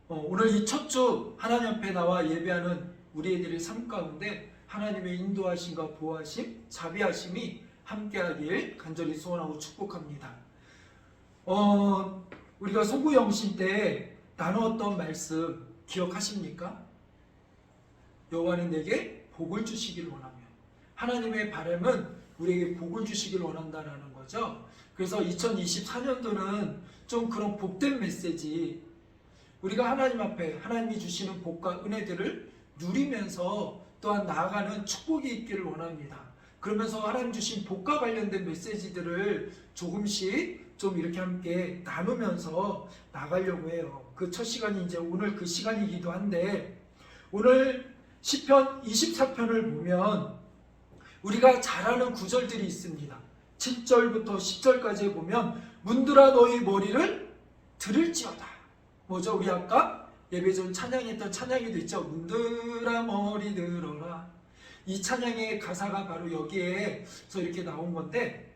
오늘 이 첫 주 하나님 앞에 나와 예배하는 우리 애들의 삶 가운데 하나님의 인도하심과 보호하심, 자비하심이 함께하길 간절히 소원하고 축복합니다. 우리가 소구영신 때 나누었던 말씀 기억하십니까? 여호와는 내게 복을 주시기를 원하며, 하나님의 바람은 우리에게 복을 주시기를 원한다는 거죠. 그래서 2024년도는 좀 그런 복된 메시지, 우리가 하나님 앞에 하나님이 주시는 복과 은혜들을 누리면서 또한 나아가는 축복이 있기를 원합니다. 그러면서 하나님 주신 복과 관련된 메시지들을 조금씩 좀 이렇게 함께 나누면서 나가려고 해요. 그 첫 시간이 이제 오늘 그 시간이기도 한데, 오늘 시편 24편을 보면 우리가 잘 아는 구절들이 있습니다. 7절부터 10절까지 보면 문들아 너희 머리를 들을지어다. 뭐죠? 우리 아까 예배 전 찬양했던 찬양이도 있죠. 문들아 머리 들어라. 이 찬양의 가사가 바로 여기에서 이렇게 나온 건데,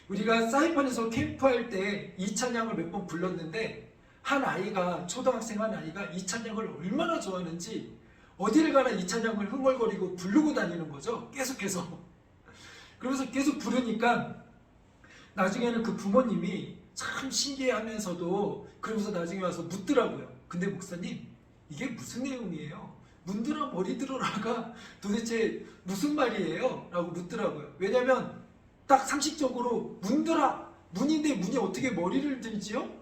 우리가 사이판에서 캠프할 때 이 찬양을 몇 번 불렀는데, 한 아이가, 초등학생 한 아이가 이 찬양을 얼마나 좋아하는지 어디를 가나 이 찬양을 흥얼거리고 부르고 다니는 거죠. 계속해서. 그러면서 계속 부르니까 나중에는 그 부모님이 참 신기해하면서도 그러면서 나중에 와서 묻더라고요. 근데 목사님, 이게 무슨 내용이에요? 문들어 머리 들어라가 도대체 무슨 말이에요? 라고 묻더라고요. 왜냐면 딱 상식적으로 문들어, 문인데 문이 어떻게 머리를 들지요?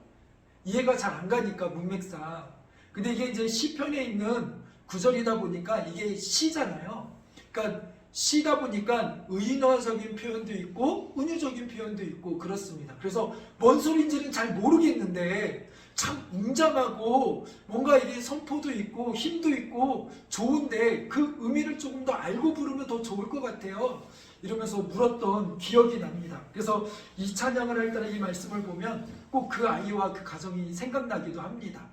이해가 잘 안 가니까, 문맥상. 근데 이게 이제 시편에 있는 구절이다 보니까 이게 시잖아요. 그러니까 시다 보니까 의인화적인 표현도 있고 은유적인 표현도 있고 그렇습니다. 그래서 뭔 소리인지는 잘 모르겠는데 참 웅장하고 뭔가 이게 선포도 있고 힘도 있고 좋은데 그 의미를 조금 더 알고 부르면 더 좋을 것 같아요. 이러면서 물었던 기억이 납니다. 그래서 이 찬양을 할 때는 이 말씀을 보면 꼭 그 아이와 그 가정이 생각나기도 합니다.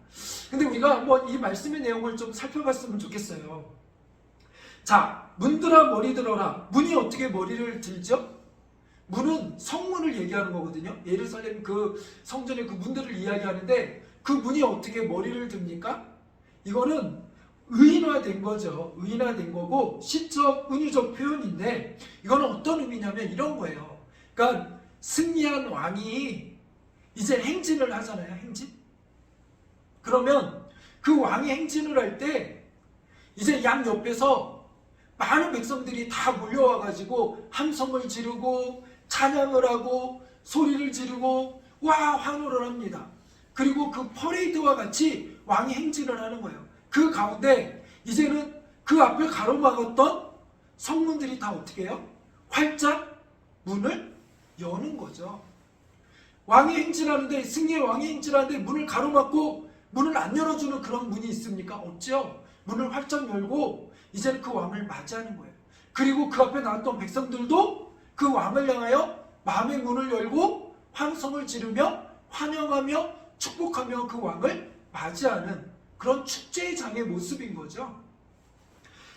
근데 우리가 한번 이 말씀의 내용을 좀 살펴봤으면 좋겠어요. 자, 문들아 머리 들어라. 문이 어떻게 머리를 들죠? 문은 성문을 얘기하는 거거든요. 예루살렘 그 성전의 그 문들을 이야기하는데, 그 문이 어떻게 머리를 듭니까? 이거는 의인화된 거죠. 의인화된 거고 시적, 은유적 표현인데, 이거는 어떤 의미냐면 이런 거예요. 그러니까 승리한 왕이 이제 행진을 하잖아요. 행진. 그러면 그 왕이 행진을 할 때 이제 양 옆에서 많은 백성들이 다 몰려와가지고 함성을 지르고 찬양을 하고 소리를 지르고 와 환호를 합니다. 그리고 그 퍼레이드와 같이 왕이 행진을 하는 거예요. 그 가운데 이제는 그 앞을 가로막았던 성문들이 다 어떻게 해요? 활짝 문을 여는 거죠. 왕이 행진하는데, 승리의 왕이 행진하는데 문을 가로막고 문을 안 열어주는 그런 문이 있습니까? 없죠. 문을 활짝 열고 이제는 그 왕을 맞이하는 거예요. 그리고 그 앞에 나왔던 백성들도 그 왕을 향하여 마음의 문을 열고 환성을 지르며 환영하며 축복하며 그 왕을 맞이하는 그런 축제의 장의 모습인 거죠.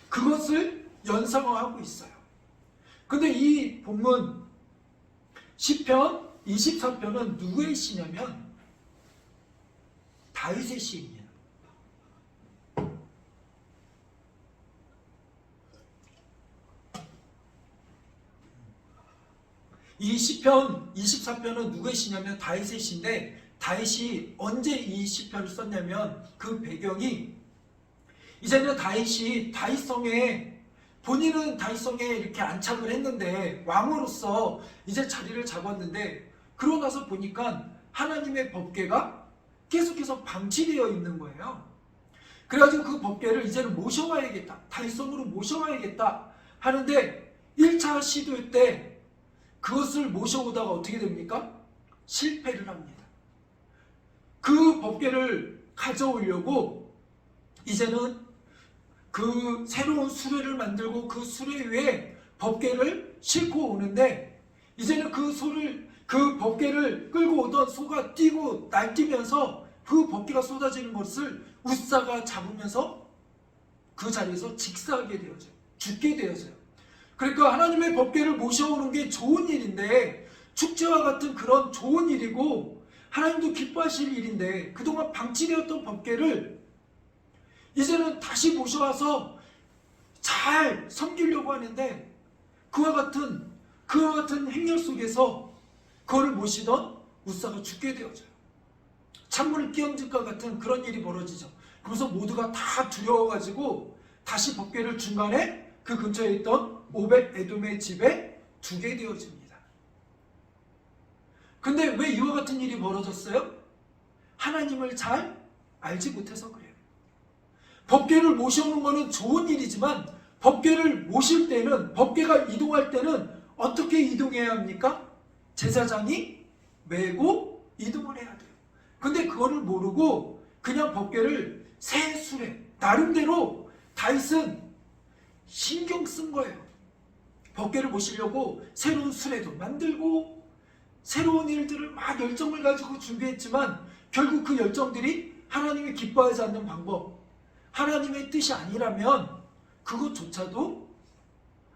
그것을 연상화하고 있어요. 근데 이 본문 시편 24편은 누구의 시냐면 다윗의 시입니다. 이 시편 24편은 누구의 시냐면 다윗의 시인데, 다윗이 언제 이 시편을 썼냐면 그 배경이, 이제는 다윗이 다윗성에, 본인은 다윗성에 이렇게 안착을 했는데 왕으로서 이제 자리를 잡았는데, 그러고 나서 보니까 하나님의 법궤가 계속해서 방치되어 있는 거예요. 그래가지고 그 법궤를 이제는 모셔와야겠다, 다윗성으로 모셔와야겠다 하는데 1차 시도 때 그것을 모셔오다가 어떻게 됩니까? 실패를 합니다. 그 법궤를 가져오려고 이제는 그 새로운 수레를 만들고 그 수레 위에 법궤를 싣고 오는데, 이제는 그 법궤를 끌고 오던 소가 뛰고 날뛰면서 그 법궤가 쏟아지는 것을 웃사가 잡으면서 그 자리에서 직사하게 되어져요. 죽게 되어져요. 그러니까 하나님의 법궤를 모셔오는 게 좋은 일인데, 축제와 같은 그런 좋은 일이고 하나님도 기뻐하실 일인데, 그동안 방치되었던 법궤를 이제는 다시 모셔와서 잘 섬기려고 하는데 그와 같은 행렬 속에서 그를 모시던 웃사가 죽게 되어져요. 찬물을 끼얹을 것 같은 그런 일이 벌어지죠. 그래서 모두가 다 두려워가지고 다시 법궤를 중간에 그 근처에 있던 오벳 에돔의 집에 두게 되어집니다. 근데 왜 이와 같은 일이 벌어졌어요? 하나님을 잘 알지 못해서 그래요. 법궤를 모셔오는 것은 좋은 일이지만 법궤를 모실 때는, 법궤가 이동할 때는 어떻게 이동해야 합니까? 제사장이 메고 이동을 해야 돼요. 근데 그거를 모르고 그냥 법궤를 새 수레, 나름대로 다윗은 신경 쓴 거예요. 법궤를 모시려고 새로운 수레도 만들고 새로운 일들을 막 열정을 가지고 준비했지만 결국 그 열정들이 하나님이 기뻐하지 않는 방법, 하나님의 뜻이 아니라면 그것조차도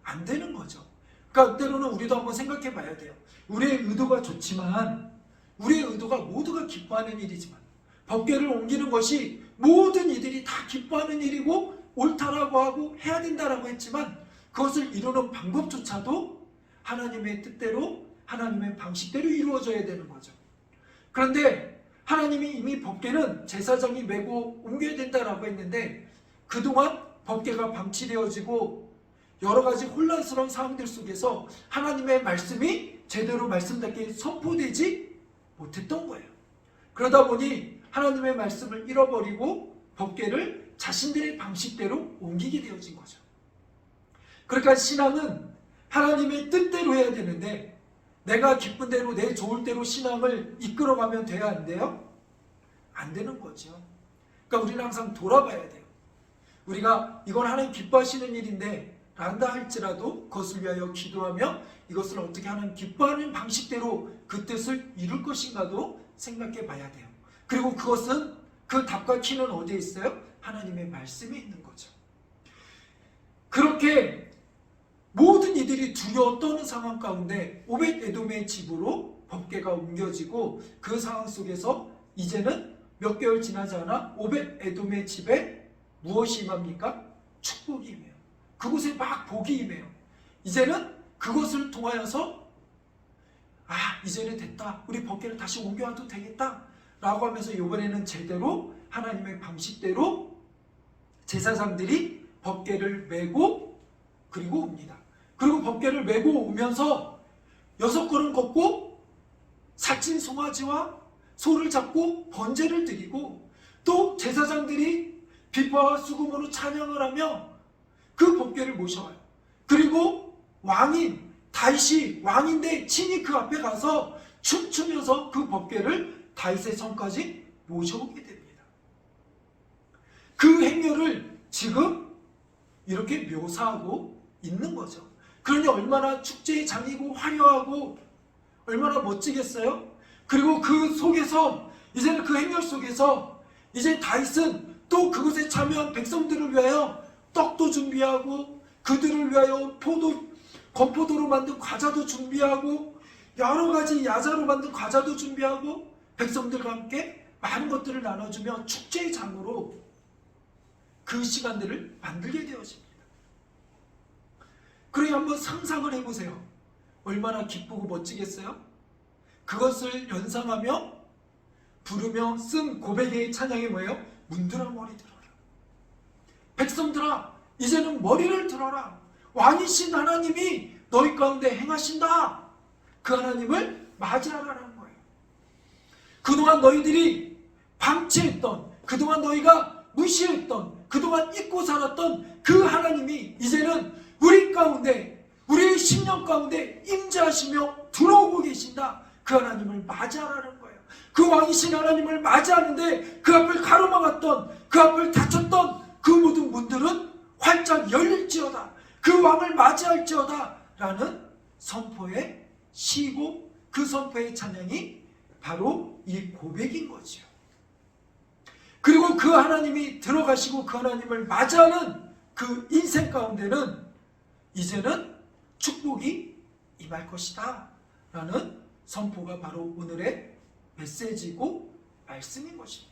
안 되는 거죠. 그러니까 때로는 우리도 한번 생각해 봐야 돼요. 우리의 의도가 좋지만, 우리의 의도가 모두가 기뻐하는 일이지만, 법궤를 옮기는 것이 모든 이들이 다 기뻐하는 일이고 옳다라고 하고 해야 된다라고 했지만 그것을 이루는 방법조차도 하나님의 뜻대로, 하나님의 방식대로 이루어져야 되는 거죠. 그런데 하나님이 이미 법궤는 제사장이 메고 옮겨야 된다라고 했는데 그동안 법궤가 방치되어지고 여러 가지 혼란스러운 상황들 속에서 하나님의 말씀이 제대로 말씀답게 선포되지 못했던 거예요. 그러다 보니 하나님의 말씀을 잃어버리고 법궤를 자신들의 방식대로 옮기게 되어진 거죠. 그러니까 신앙은 하나님의 뜻대로 해야 되는데 내가 기쁜 대로, 내 좋을 대로 신앙을 이끌어가면 돼야 안 돼요? 안 되는 거죠. 그러니까 우리는 항상 돌아봐야 돼요. 우리가 이건 하나님 기뻐하시는 일인데 란다 할지라도 그것을 위하여 기도하며 이것을 어떻게 하나님 기뻐하는 방식대로 그 뜻을 이룰 것인가도 생각해 봐야 돼요. 그리고 그것은, 그 답과 키는 어디에 있어요? 하나님의 말씀에 있는 거죠. 그렇게 모든 이들이 두려워 떠는 상황 가운데 오벳 에돔의 집으로 법궤가 옮겨지고 그 상황 속에서 이제는 몇 개월 지나지 않아 오벳 에돔의 집에 무엇이 임합니까? 축복이 임해요. 그곳에 막 복이 임해요. 이제는 그것을 통하여서 이제는 됐다, 우리 법궤를 다시 옮겨와도 되겠다 라고 하면서 이번에는 제대로 하나님의 방식대로 제사장들이 법궤를 메고 그리고 옵니다. 그리고 법궤를 메고 오면서 6걸음 걷고 살찐 송아지와 소를 잡고 번제를 드리고 또 제사장들이 비파와 수금으로 찬양을 하며 그 법궤를 모셔와요. 그리고 왕인 다윗이 왕인데 친히 그 앞에 가서 춤추면서 그 법궤를 다윗의 성까지 모셔오게 됩니다. 그 행렬을 지금 이렇게 묘사하고 있는 거죠. 그러니 얼마나 축제의 장이고 화려하고 얼마나 멋지겠어요? 그리고 그 속에서, 이제는 그 행렬 속에서 이제 다윗은 또 그것에 참여한 백성들을 위하여 떡도 준비하고 그들을 위하여 건포도로 만든 과자도 준비하고 여러 가지 야자로 만든 과자도 준비하고 백성들과 함께 많은 것들을 나눠주며 축제의 장으로 그 시간들을 만들게 되어집니다. 그러니 한번 상상을 해보세요. 얼마나 기쁘고 멋지겠어요? 그것을 연상하며 부르며 쓴 고백의 찬양이 뭐예요? 문들아 머리 들어라. 백성들아 이제는 머리를 들어라. 왕이신 하나님이 너희 가운데 행하신다. 그 하나님을 맞이하라는 거예요. 그동안 너희들이 방치했던, 그동안 너희가 무시했던, 그동안 잊고 살았던 그 하나님이 이제는 우리 가운데, 우리의 심령 가운데 임재하시며 들어오고 계신다. 그 하나님을 맞이하라는 거예요. 그 왕이신 하나님을 맞이하는데 그 앞을 가로막았던, 그 앞을 닫혔던 그 모든 문들은 활짝 열릴지어다. 그 왕을 맞이할지어다 라는 선포의 시고 그 선포의 찬양이 바로 이 고백인 거죠. 그리고 그 하나님이 들어가시고 그 하나님을 맞이하는 그 인생 가운데는 이제는 축복이 임할 것이다 라는 선포가 바로 오늘의 메시지고 말씀인 것입니다.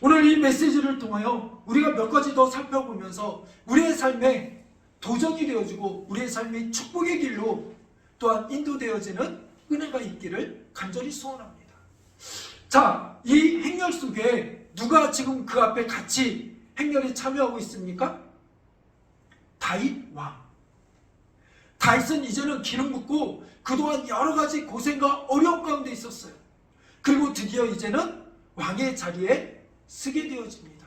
오늘 이 메시지를 통하여 우리가 몇 가지 더 살펴보면서 우리의 삶에 도전이 되어지고 우리의 삶이 축복의 길로 또한 인도되어지는 은혜가 있기를 간절히 소원합니다. 자, 이 행렬 속에 누가 지금 그 앞에 같이 행렬에 참여하고 있습니까? 다윗 왕. 다윗은 이제는 기름 붓고 그동안 여러 가지 고생과 어려움 가운데 있었어요. 그리고 드디어 이제는 왕의 자리에 서게 되어집니다.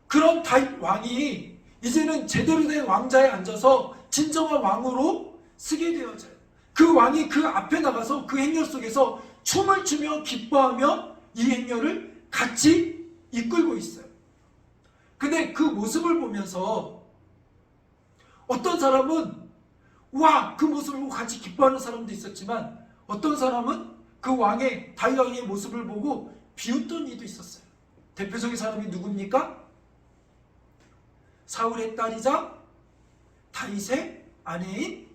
그런 다윗 왕이 이제는 제대로 된 왕자에 앉아서 진정한 왕으로 서게 되어져요. 그 왕이 그 앞에 나가서 그 행렬 속에서 춤을 추며 기뻐하며 이 행렬을 같이 이끌고 있어요. 근데 그 모습을 보면서 어떤 사람은 와, 그 모습을 보고 같이 기뻐하는 사람도 있었지만 어떤 사람은 그 왕의 다윗 왕의 모습을 보고 비웃던 이도 있었어요. 대표적인 사람이 누굽니까? 사울의 딸이자 다윗의 아내인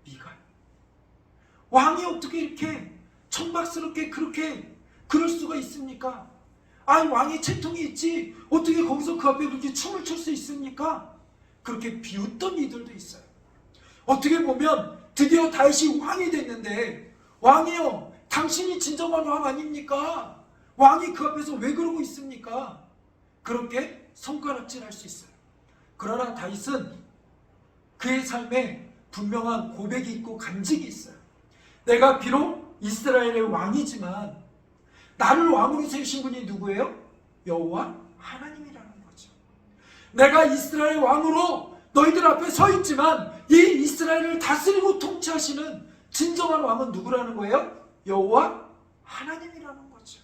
미갈. 왕이 어떻게 이렇게 천박스럽게 그렇게 그럴 수가 있습니까? 아니, 왕의 채통이 있지 어떻게 거기서 그 앞에 그렇게 춤을 출 수 있습니까? 그렇게 비웃던 이들도 있어요. 어떻게 보면 드디어 다윗이 왕이 됐는데, 왕이요, 당신이 진정한 왕 아닙니까? 왕이 그 앞에서 왜 그러고 있습니까? 그렇게 손가락질할 수 있어요. 그러나 다윗은 그의 삶에 분명한 고백이 있고 간직이 있어요. 내가 비록 이스라엘의 왕이지만 나를 왕으로 세우신 분이 누구예요? 여호와 하나님이라는 거죠. 내가 이스라엘 왕으로 너희들 앞에 서 있지만 이 이스라엘을 다스리고 통치하시는 진정한 왕은 누구라는 거예요? 여호와 하나님이라는 거죠.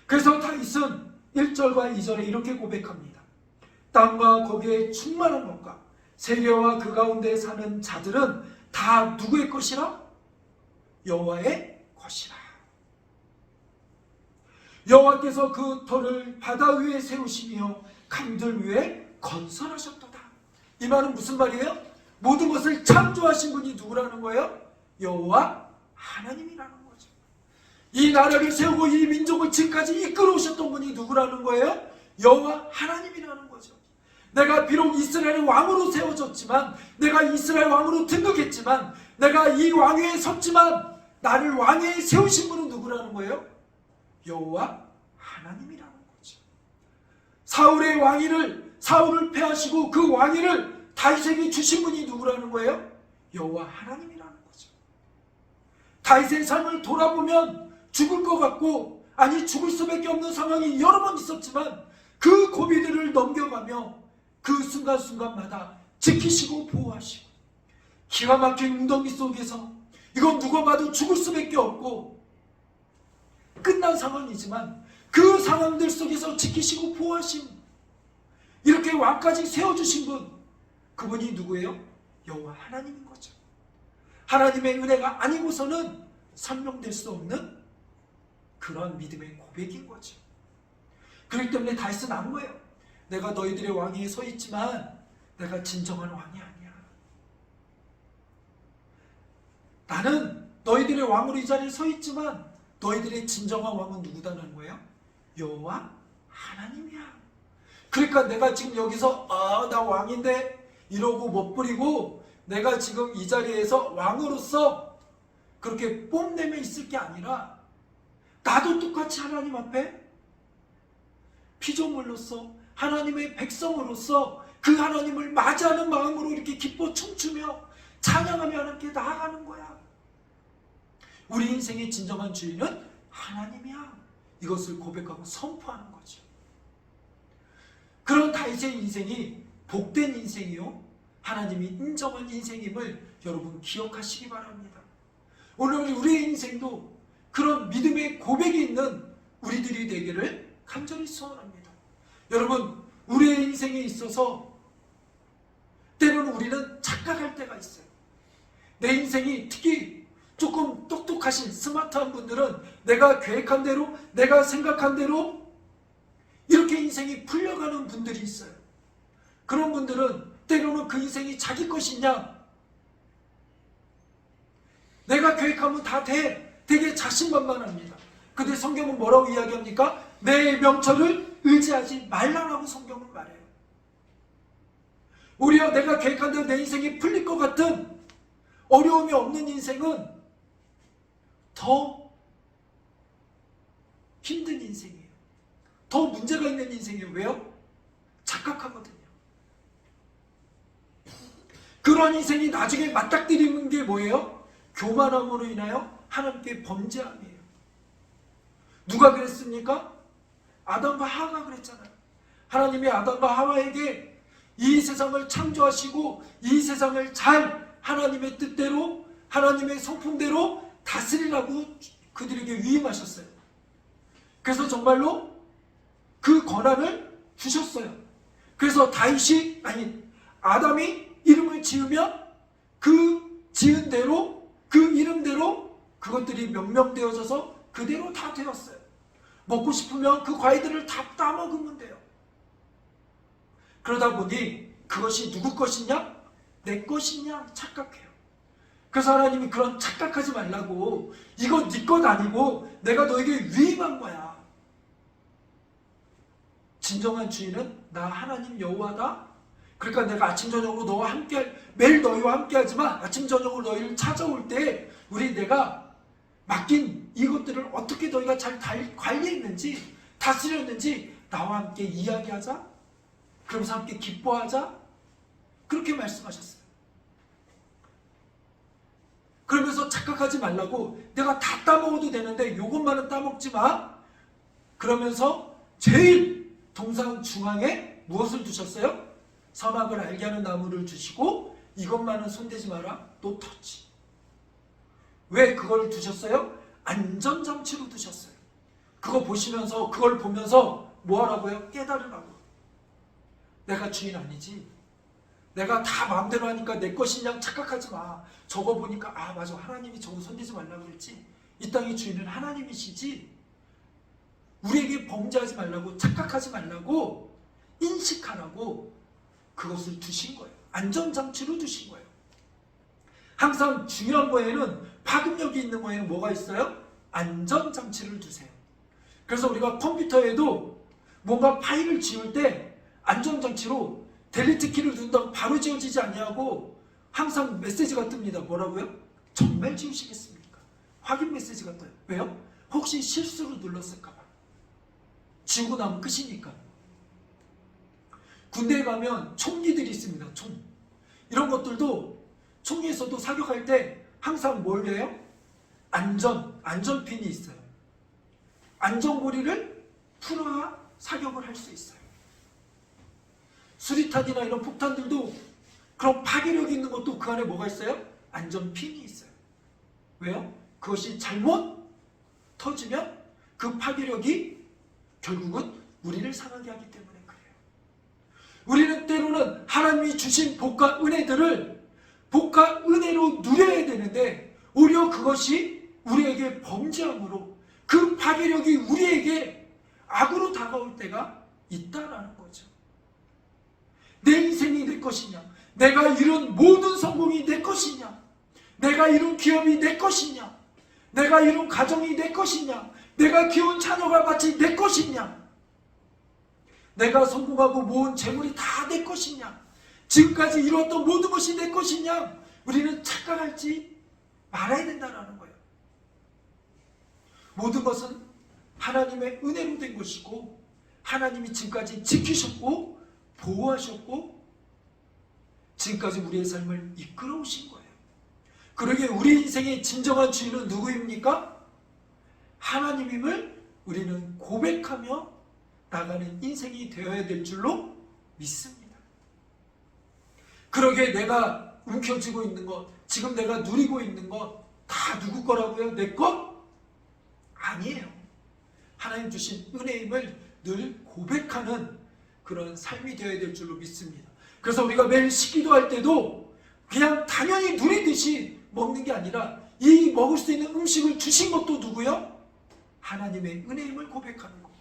그래서 다윗은 1절과 2절에 이렇게 고백합니다. 땅과 거기에 충만한 것과 세계와 그 가운데 사는 자들은 다 누구의 것이라? 여호와의 것이라. 여호와께서 그 터를 바다 위에 세우시며 강들 위에 건설하셨도다. 이 말은 무슨 말이에요? 모든 것을 창조하신 분이 누구라는 거예요? 여호와 하나님이라는 거죠. 이 나라를 세우고 이 민족을 지금까지 이끌어 오셨던 분이 누구라는 거예요? 여호와 하나님이라는 거죠. 내가 비록 이스라엘의 왕으로 세워졌지만, 내가 이스라엘 왕으로 등극했지만, 내가 이 왕위에 섰지만 나를 왕위에 세우신 분은 누구라는 거예요? 여호와 하나님이라는 거죠. 사울의 왕위를, 사울을 패하시고 그 왕위를 다윗에게 주신 분이 누구라는 거예요? 여호와 하나님이라는 거죠. 다윗의 삶을 돌아보면 죽을 것 같고, 아니 죽을 수밖에 없는 상황이 여러 번 있었지만 그 고비들을 넘겨가며 그 순간순간마다 지키시고 보호하시고, 기가 막힌 웅덩이 속에서 이건 누가 봐도 죽을 수밖에 없고 끝난 상황이지만 그 상황들 속에서 지키시고 보호하신, 이렇게 왕까지 세워주신 분, 그분이 누구예요? 여호와 하나님인 거죠. 하나님의 은혜가 아니고서는 설명될 수 없는 그런 믿음의 고백인 거죠. 그렇기 때문에 다윗은 안 거예요. 내가 너희들의 왕위에 서 있지만 내가 진정한 왕이 아니야. 나는 너희들의 왕으로 이 자리에 서 있지만 너희들의 진정한 왕은 누구다는 거예요? 여호와 하나님이야. 그러니까 내가 지금 여기서 나 왕인데 이러고 못 부리고 내가 지금 이 자리에서 왕으로서 그렇게 뽐내며 있을 게 아니라, 나도 똑같이 하나님 앞에 피조물로서 하나님의 백성으로서 그 하나님을 맞이하는 마음으로 이렇게 기뻐 춤추며 찬양하며 하나님께 나아가는 거야. 우리 인생의 진정한 주인은 하나님이야. 이것을 고백하고 선포하는 거죠. 그런 다윗의 인생이 복된 인생이요, 하나님이 인정한 인생임을 여러분 기억하시기 바랍니다. 오늘 우리의 인생도 그런 믿음의 고백이 있는 우리들이 되기를 간절히 소원합니다. 여러분, 우리의 인생에 있어서 때로는 우리는 착각할 때가 있어요. 내 인생이, 특히 조금 똑똑하신 스마트한 분들은 내가 계획한 대로, 내가 생각한 대로 이렇게 인생이 풀려가는 분들이 있어요. 그런 분들은 때로는 그 인생이 자기 것이냐, 내가 계획하면 다 돼, 되게 자신만만합니다. 근데 성경은 뭐라고 이야기합니까? 내 명철을 의지하지 말라라고 성경은 말해요. 오히려 내가 계획한 대로 내 인생이 풀릴 것 같은 어려움이 없는 인생은 더 힘든 인생이에요. 더 문제가 있는 인생이에요. 왜요? 착각하거든요. 그런 인생이 나중에 맞닥뜨리는 게 뭐예요? 교만함으로 인하여 하나님께 범죄함이에요. 누가 그랬습니까? 아담과 하와가 그랬잖아요. 하나님이 아담과 하와에게 이 세상을 창조하시고 이 세상을 잘 하나님의 뜻대로 하나님의 성품대로 다스리라고 그들에게 위임하셨어요. 그래서 정말로 그 권한을 주셨어요. 그래서 아담이 이름을 지으면 그 지은 대로 그 이름대로 그것들이 명명되어져서 그대로 다 되었어요. 먹고 싶으면 그 과일들을 다 따먹으면 돼요. 그러다 보니 그것이 누구 것이냐? 내 것이냐? 착각해요. 그래서 하나님이 그런 착각하지 말라고, 이거 네 것 아니고 내가 너에게 위임한 거야. 진정한 주인은 나 하나님 여호와다. 그러니까 내가 아침 저녁으로 너와 함께, 매일 너희와 함께 하지만 아침 저녁으로 너희를 찾아올 때 내가 맡긴 이것들을 어떻게 너희가 잘 관리했는지 다스렸는지 나와 함께 이야기하자. 그러면서 함께 기뻐하자. 그렇게 말씀하셨어요. 그러면서 착각하지 말라고, 내가 다 따먹어도 되는데 요것만은 따먹지 마. 그러면서 제일 동상 중앙에 무엇을 두셨어요? 선악을 알게 하는 나무를 주시고 이것만은 손대지 마라. 또 터치. 왜 그걸 두셨어요? 안전장치로 두셨어요. 그거 보시면서, 그걸 보면서 뭐 하라고요? 깨달으라고. 내가 주인 아니지. 내가 다 마음대로 하니까 내 것이냐 착각하지 마. 저거 보니까 맞아, 하나님이 저거 손대지 말라고 그랬지. 이 땅의 주인은 하나님이시지. 우리에게 범죄하지 말라고, 착각하지 말라고, 인식하라고 그것을 두신 거예요. 안전장치로 두신 거예요. 항상 중요한 거에는, 파급력이 있는 거에는 뭐가 있어요? 안전장치를 두세요. 그래서 우리가 컴퓨터에도 뭔가 파일을 지울 때 안전장치로 델리트 키를 누른다고 바로 지워지지 아니하고 항상 메시지가 뜹니다. 뭐라고요? 정말 지우시겠습니까? 확인 메시지가 떠요. 왜요? 혹시 실수로 눌렀을까 봐. 지우고 나면 끝이니까. 군대에 가면 총기들이 있습니다. 총. 이런 것들도 총기에서도 사격할 때 항상 뭘 해요? 안전핀이 있어요. 안전고리를 풀어야 사격을 할 수 있어요. 수리탄이나 이런 폭탄들도 그런 파괴력이 있는 것도 그 안에 뭐가 있어요? 안전핀이 있어요. 왜요? 그것이 잘못 터지면 그 파괴력이 결국은 우리를 상하게 하기 때문에 그래요. 우리는 때로는 하나님이 주신 복과 은혜들을 복과 은혜로 누려야 되는데 오히려 그것이 우리에게 범죄함으로 그 파괴력이 우리에게 악으로 다가올 때가 있다라는 거죠. 내 인생이 내 것이냐? 내가 이룬 모든 성공이 내 것이냐? 내가 이룬 기업이 내 것이냐? 내가 이룬 가정이 내 것이냐? 내가 키운 자녀가 마치 내 것이냐? 내가 성공하고 모은 재물이 다 내 것이냐? 지금까지 이루었던 모든 것이 내 것이냐? 우리는 착각할지 말아야 된다는 거예요. 모든 것은 하나님의 은혜로 된 것이고 하나님이 지금까지 지키셨고 보호하셨고 지금까지 우리의 삶을 이끌어 오신 거예요. 그러기에 우리 인생의 진정한 주인은 누구입니까? 하나님임을 우리는 고백하며 나가는 인생이 되어야 될 줄로 믿습니다. 그러기에 내가 움켜쥐고 있는 것, 지금 내가 누리고 있는 것 다 누구 거라고요? 내 것? 아니에요. 하나님 주신 은혜임을 늘 고백하는 그런 삶이 되어야 될 줄로 믿습니다. 그래서 우리가 매일 식기도할 때도 그냥 당연히 누리듯이 먹는 게 아니라 이 먹을 수 있는 음식을 주신 것도 누구요? 하나님의 은혜임을 고백하는 거고,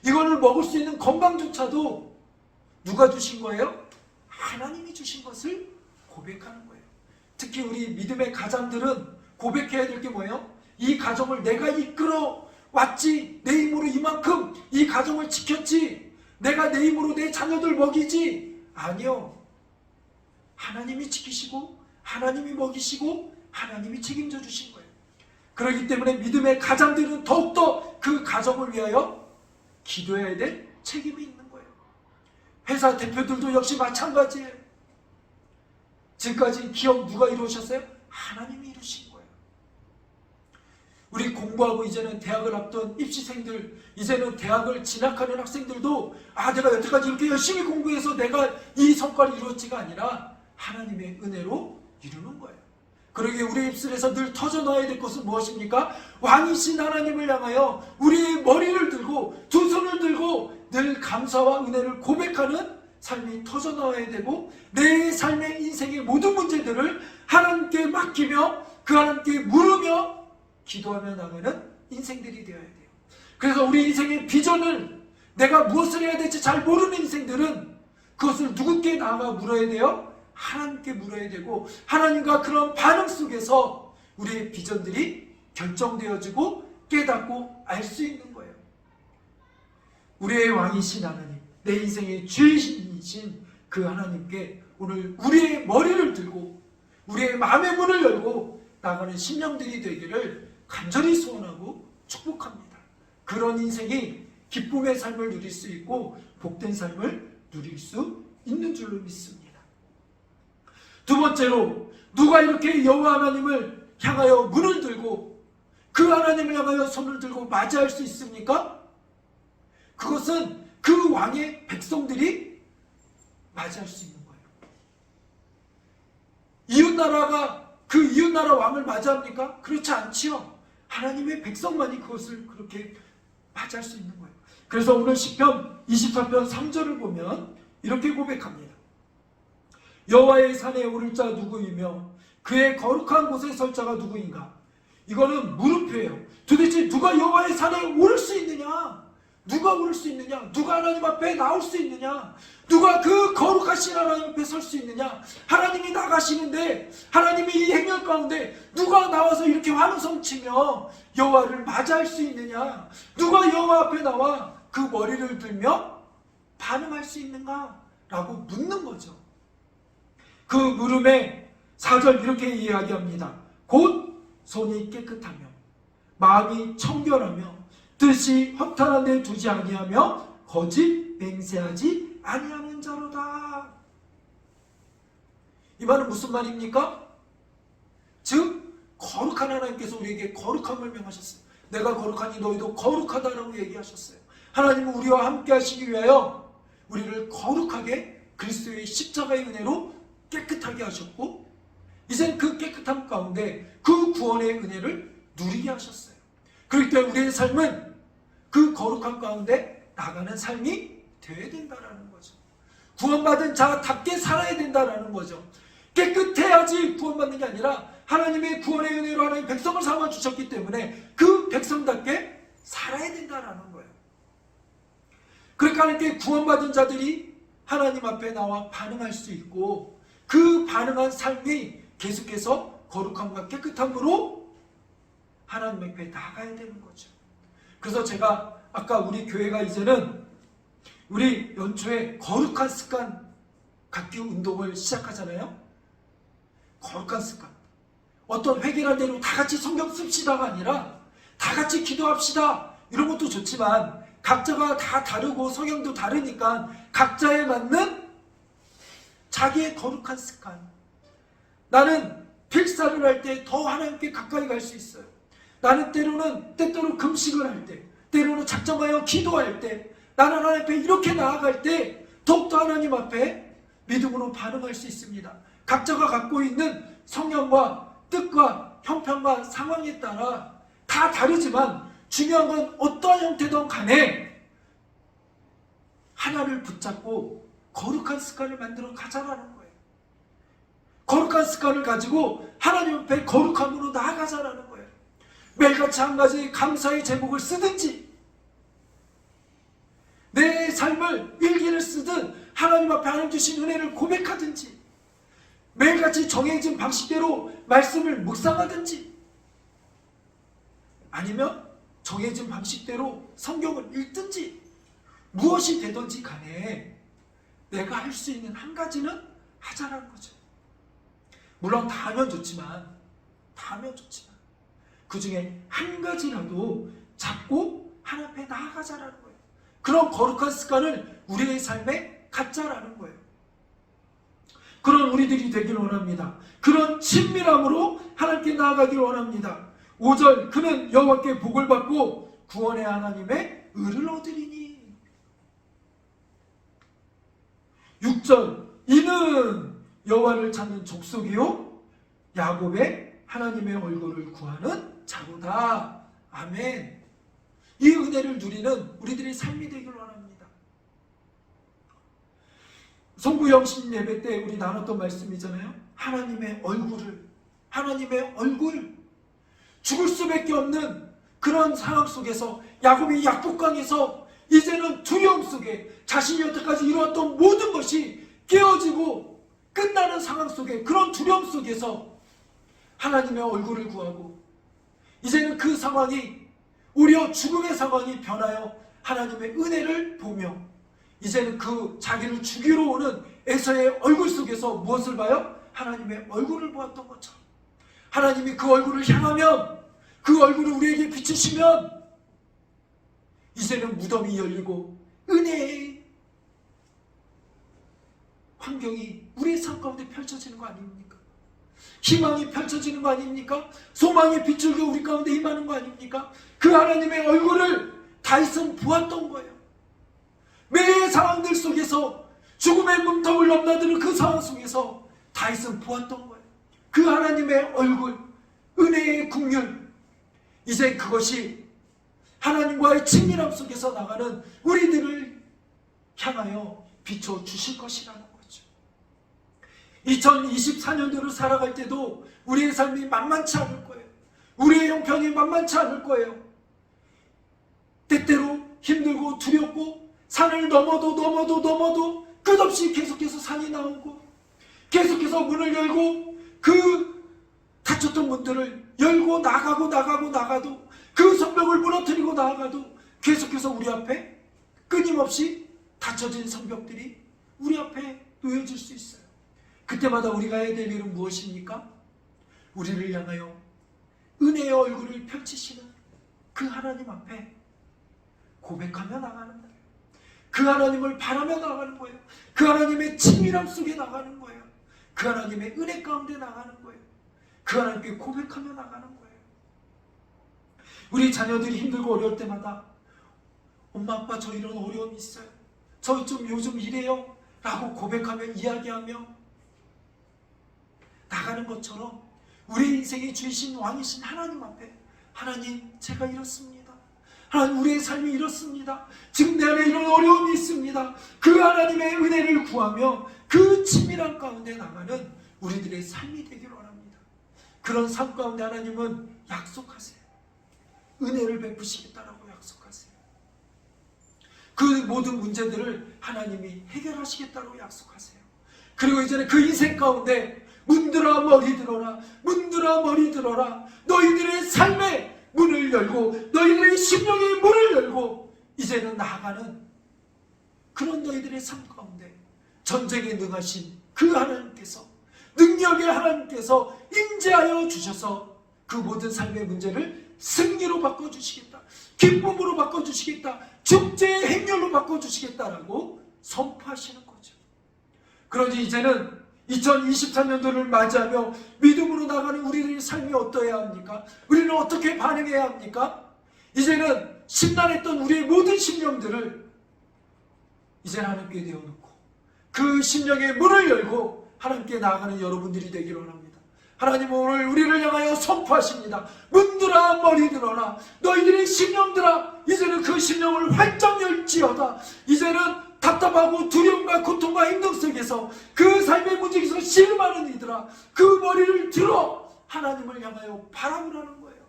이거를 먹을 수 있는 건강조차도 누가 주신 거예요? 하나님이 주신 것을 고백하는 거예요. 특히 우리 믿음의 가장들은 고백해야 될 게 뭐예요? 이 가정을 내가 이끌어 왔지. 내 힘으로 이만큼 이 가정을 지켰지. 내가 내 힘으로 내 자녀들 먹이지. 아니요. 하나님이 지키시고 하나님이 먹이시고 하나님이 책임져 주신 거예요. 그렇기 때문에 믿음의 가장들은 더욱더 그 가정을 위하여 기도해야 될 책임이 있는 거예요. 회사 대표들도 역시 마찬가지예요. 지금까지 기업 누가 이루셨어요? 하나님이 이루신 거예요. 우리 공부하고 이제는 대학을 앞둔 입시생들, 이제는 대학을 진학하는 학생들도 내가 여태까지 이렇게 열심히 공부해서 내가 이 성과를 이루었지가 아니라 하나님의 은혜로 이루는 거예요. 그러기에 우리 입술에서 늘 터져나와야 될 것은 무엇입니까? 왕이신 하나님을 향하여 우리의 머리를 들고 두 손을 들고 늘 감사와 은혜를 고백하는 삶이 터져나와야 되고, 내 삶의 인생의 모든 문제들을 하나님께 맡기며 그 하나님께 물으며 기도하며 나가는 인생들이 되어야 돼요. 그래서 우리 인생의 비전을, 내가 무엇을 해야 될지 잘 모르는 인생들은 그것을 누구께 나아가 물어야 돼요? 하나님께 물어야 되고, 하나님과 그런 반응 속에서 우리의 비전들이 결정되어지고 깨닫고 알 수 있는 거예요. 우리의 왕이신 하나님, 내 인생의 주인이신 그 하나님께 오늘 우리의 머리를 들고 우리의 마음의 문을 열고 나가는 심령들이 되기를 간절히 소원하고 축복합니다. 그런 인생이 기쁨의 삶을 누릴 수 있고 복된 삶을 누릴 수 있는 줄로 믿습니다. 두 번째로, 누가 이렇게 여호와 하나님을 향하여 문을 들고 그 하나님을 향하여 손을 들고 맞이할 수 있습니까? 그것은 그 왕의 백성들이 맞이할 수 있는 거예요. 이웃나라가 그 이웃나라 왕을 맞이합니까? 그렇지 않지요. 하나님의 백성만이 그것을 그렇게 맞이할 수 있는 거예요. 그래서 오늘 시편 24편 3절을 보면 이렇게 고백합니다. 여호와의 산에 오를 자 누구이며 그의 거룩한 곳에 설 자가 누구인가? 이거는 물음표예요. 도대체 누가 여호와의 산에 오를 수 있느냐? 누가 오를 수 있느냐? 누가 하나님 앞에 나올 수 있느냐? 누가 그 거룩하신 하나님 앞에 설 수 있느냐? 하나님이 나가시는데, 하나님이 이 행렬 가운데 누가 나와서 이렇게 환호성치며 여호와를 맞이할 수 있느냐? 누가 여호와 앞에 나와 그 머리를 들며 반응할 수 있는가? 라고 묻는 거죠. 그 물음에 4절 이렇게 이야기합니다. 곧 손이 깨끗하며 마음이 청결하며 뜻이 허탄한 데 두지 아니하며 거짓 맹세하지 아니하는 자로다. 이 말은 무슨 말입니까? 즉 거룩한 하나님께서 우리에게 거룩함을 명하셨어요. 내가 거룩하니 너희도 거룩하다라고 얘기하셨어요. 하나님은 우리와 함께 하시기 위하여 우리를 거룩하게 그리스도의 십자가의 은혜로 깨끗하게 하셨고, 이젠 그 깨끗함 가운데 그 구원의 은혜를 누리게 하셨어요. 그렇기 때문에 우리의 삶은 그 거룩함 가운데 나가는 삶이 되어야 된다는 거죠. 구원받은 자답게 살아야 된다는 거죠. 깨끗해야지 구원받는 게 아니라 하나님의 구원의 은혜로 하나님의 백성을 삼아주셨기 때문에 그 백성답게 살아야 된다는 거예요. 그러니까 하나님께 구원받은 자들이 하나님 앞에 나와 반응할 수 있고, 그 반응한 삶이 계속해서 거룩함과 깨끗함으로 하나님 앞에 나가야 되는 거죠. 그래서 제가 아까 우리 교회가 이제는 우리 연초에 거룩한 습관 갖기 운동을 시작하잖아요. 거룩한 습관. 어떤 회개할 대로 다 같이 성경 씁시다가 아니라 다 같이 기도합시다. 이런 것도 좋지만 각자가 다 다르고 성향도 다르니까 각자에 맞는 자기의 거룩한 습관. 나는 필사를 할 때 더 하나님께 가까이 갈 수 있어요. 나는 때때로 금식을 할 때, 때로는 작정하여 기도할 때, 나는 하나님 앞에 이렇게 나아갈 때 더욱더 하나님 앞에 믿음으로 반응할 수 있습니다. 각자가 갖고 있는 성향과 뜻과 형편과 상황에 따라 다 다르지만 중요한 건 어떠한 형태든 간에 하나를 붙잡고 거룩한 습관을 만들어 가자라는 거예요. 거룩한 습관을 가지고 하나님 앞에 거룩함으로 나아가자라는 거예요. 매일같이 한 가지 감사의 제목을 쓰든지, 내 삶을 일기를 쓰든 하나님 앞에 하나님 주신 은혜를 고백하든지, 매일같이 정해진 방식대로 말씀을 묵상하든지, 아니면 정해진 방식대로 성경을 읽든지 무엇이 되든지 간에 내가 할 수 있는 한 가지는 하자라는 거죠. 물론 다 하면 좋지만 그 중에 한 가지라도 잡고 하나님 앞에 나아가자라는 거예요. 그런 거룩한 습관을 우리의 삶에 갖자라는 거예요. 그런 우리들이 되길 원합니다. 그런 친밀함으로 하나님께 나아가길 원합니다. 5절, 그는 여호와께 복을 받고 구원의 하나님의 의를 얻으리니. 6절, 이는 여호와를 찾는 족속이요 야곱의 하나님의 얼굴을 구하는 자로다. 아멘. 이 은혜를 누리는 우리들의 삶이 되길 원합니다. 송구 영신 예배 때 우리 나눴던 말씀이잖아요. 하나님의 얼굴, 죽을 수밖에 없는 그런 상황 속에서 야곱이 약복강에서 이제는 두려움 속에 자신이 여태까지 이루었던 모든 것이 깨어지고 끝나는 상황 속에, 그런 두려움 속에서 하나님의 얼굴을 구하고 이제는 그 상황이 오히려 죽음의 상황이 변하여 하나님의 은혜를 보며 이제는 그 자기를 죽이러 오는 에서의 얼굴 속에서 무엇을 봐요? 하나님의 얼굴을 보았던 것처럼 하나님이 그 얼굴을 향하면, 그 얼굴을 우리에게 비추시면 이제는 무덤이 열리고 은혜의 환경이 우리의 삶 가운데 펼쳐지는 거 아닙니까? 희망이 펼쳐지는 거 아닙니까? 소망의 빛줄기 우리 가운데 임하는 거 아닙니까? 그 하나님의 얼굴을 다윗은 보았던 거예요. 매 상황들 속에서 죽음의 문턱을 넘나드는 그 상황 속에서 다윗은 보았던 거예요. 그 하나님의 얼굴, 은혜의 국률, 이제 그것이 하나님과의 친밀함 속에서 나가는 우리들을 향하여 비춰주실 것이라는 거죠. 2024년도를 살아갈 때도 우리의 삶이 만만치 않을 거예요. 우리의 형편이 만만치 않을 거예요. 때때로 힘들고 두렵고 산을 넘어도 끝없이 계속해서 산이 나오고 계속해서 문을 열고 그 닫혔던 문들을 열고 나가도 그 성벽을 무너뜨리고 나아가도 계속해서 우리 앞에 끊임없이 닫혀진 성벽들이 우리 앞에 놓여질 수 있어요. 그때마다 우리가 해야 될 일은 무엇입니까? 우리를 향하여 은혜의 얼굴을 펼치시는 그 하나님 앞에 고백하며 나가는 거예요. 그 하나님을 바라며 나가는 거예요. 그 하나님의 친밀함 속에 나가는 거예요. 그 하나님의 은혜 가운데 나가는 거예요. 그 하나님께 고백하며 나가는 거예요. 우리 자녀들이 힘들고 어려울 때마다 엄마 아빠 저 이런 어려움이 있어요, 저 좀 요즘 이래요 라고 고백하며 이야기하며 나가는 것처럼 우리 인생의 주이신 왕이신 하나님 앞에, 하나님 제가 이렇습니다, 하나님 우리의 삶이 이렇습니다, 지금 내 안에 이런 어려움이 있습니다, 그 하나님의 은혜를 구하며 그 친밀한 가운데 나가는 우리들의 삶이 되기를 원합니다. 그런 삶 가운데 하나님은 약속하세요. 은혜를 베푸시겠다라고 약속하세요. 그 모든 문제들을 하나님이 해결하시겠다고 약속하세요. 그리고 이제는 그 인생 가운데 문들아 머리 들어라, 문들아 머리 들어라, 너희들의 삶의 문을 열고 너희들의 심령의 문을 열고 이제는 나아가는 그런 너희들의 삶 가운데 전쟁에 능하신 그 하나님께서, 능력의 하나님께서 임재하여 주셔서 그 모든 삶의 문제를 승리로 바꿔주시겠다, 기쁨으로 바꿔주시겠다, 축제의 행렬로 바꿔주시겠다라고 선포하시는 거죠. 그러니 이제는 2023년도를 맞이하며 믿음으로 나가는 우리의 삶이 어떠해야 합니까? 우리는 어떻게 반응해야 합니까? 이제는 심란했던 우리의 모든 심령들을 이제 하나님께 내어놓고 그 심령의 문을 열고 하나님께 나아가는 여러분들이 되기를 원합니다. 하나님은 오늘 우리를 향하여 선포하십니다. 문들아 머리 들어라, 너희들의 심령들아 이제는 그 심령을 활짝 열지어다. 이제는 답답하고 두려움과 고통과 힘듦 속에서 그 삶의 문제에서 씨름하는 이들아, 그 머리를 들어 하나님을 향하여 바라보라는 거예요.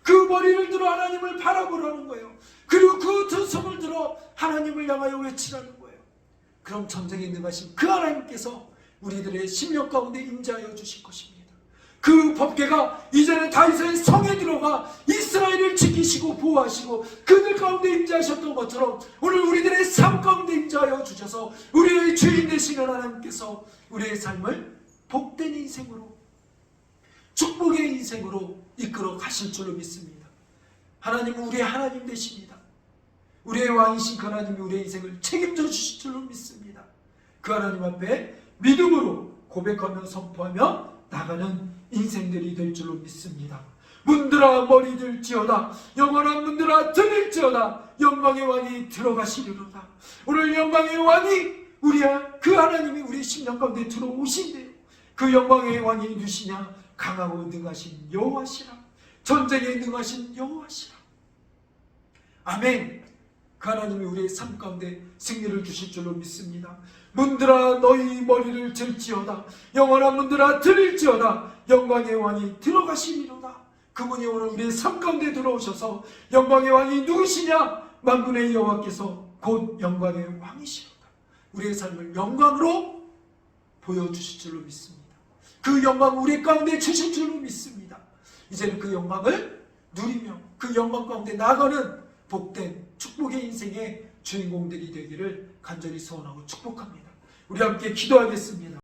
그 머리를 들어 하나님을 바라보라는 거예요. 그리고 그 두 손을 들어 하나님을 향하여 외치라는 거예요. 그럼 전쟁에 능하신 그 하나님께서 우리들의 심령 가운데 임재하여 주실 것입니다. 그 법궤가 이제는 다윗의 성에 들어가 이스라엘을 지키는 지키시고 보호하시고 그들 가운데 임재하셨던 것처럼 오늘 우리들의 삶 가운데 임재하여 주셔서 우리의 주인 되시는 하나님께서 우리의 삶을 복된 인생으로, 축복의 인생으로 이끌어 가실 줄로 믿습니다. 하나님은 우리의 하나님 되십니다. 우리의 왕이신 그 하나님이 우리의 인생을 책임져 주실 줄로 믿습니다. 그 하나님 앞에 믿음으로 고백하며 선포하며 나가는 인생들이 될 줄로 믿습니다. 문들아 머리 들지어다, 영원한 문들아 들을지어다, 영광의 왕이 들어가시리로다. 오늘 영광의 왕이 그 하나님이 우리 심령 가운데 들어오신대요. 그 영광의 왕이 누구시냐? 강하고 능하신 여호와시라. 전쟁에 능하신 여호와시라. 아멘. 그 하나님이 우리의 삶 가운데 승리를 주실 줄로 믿습니다. 문들아 너희 머리를 들지어다, 영원한 문들아 들을지어다, 영광의 왕이 들어가시리로다. 그분이 오늘 우리의 삶 가운데 들어오셔서 영광의 왕이 누구시냐? 만군의 여호와께서 곧 영광의 왕이시로다. 우리의 삶을 영광으로 보여주실 줄로 믿습니다. 그 영광 우리 가운데 주실 줄로 믿습니다. 이제는 그 영광을 누리며 그 영광 가운데 나아가는 복된 축복의 인생의 주인공들이 되기를 간절히 소원하고 축복합니다. 우리 함께 기도하겠습니다.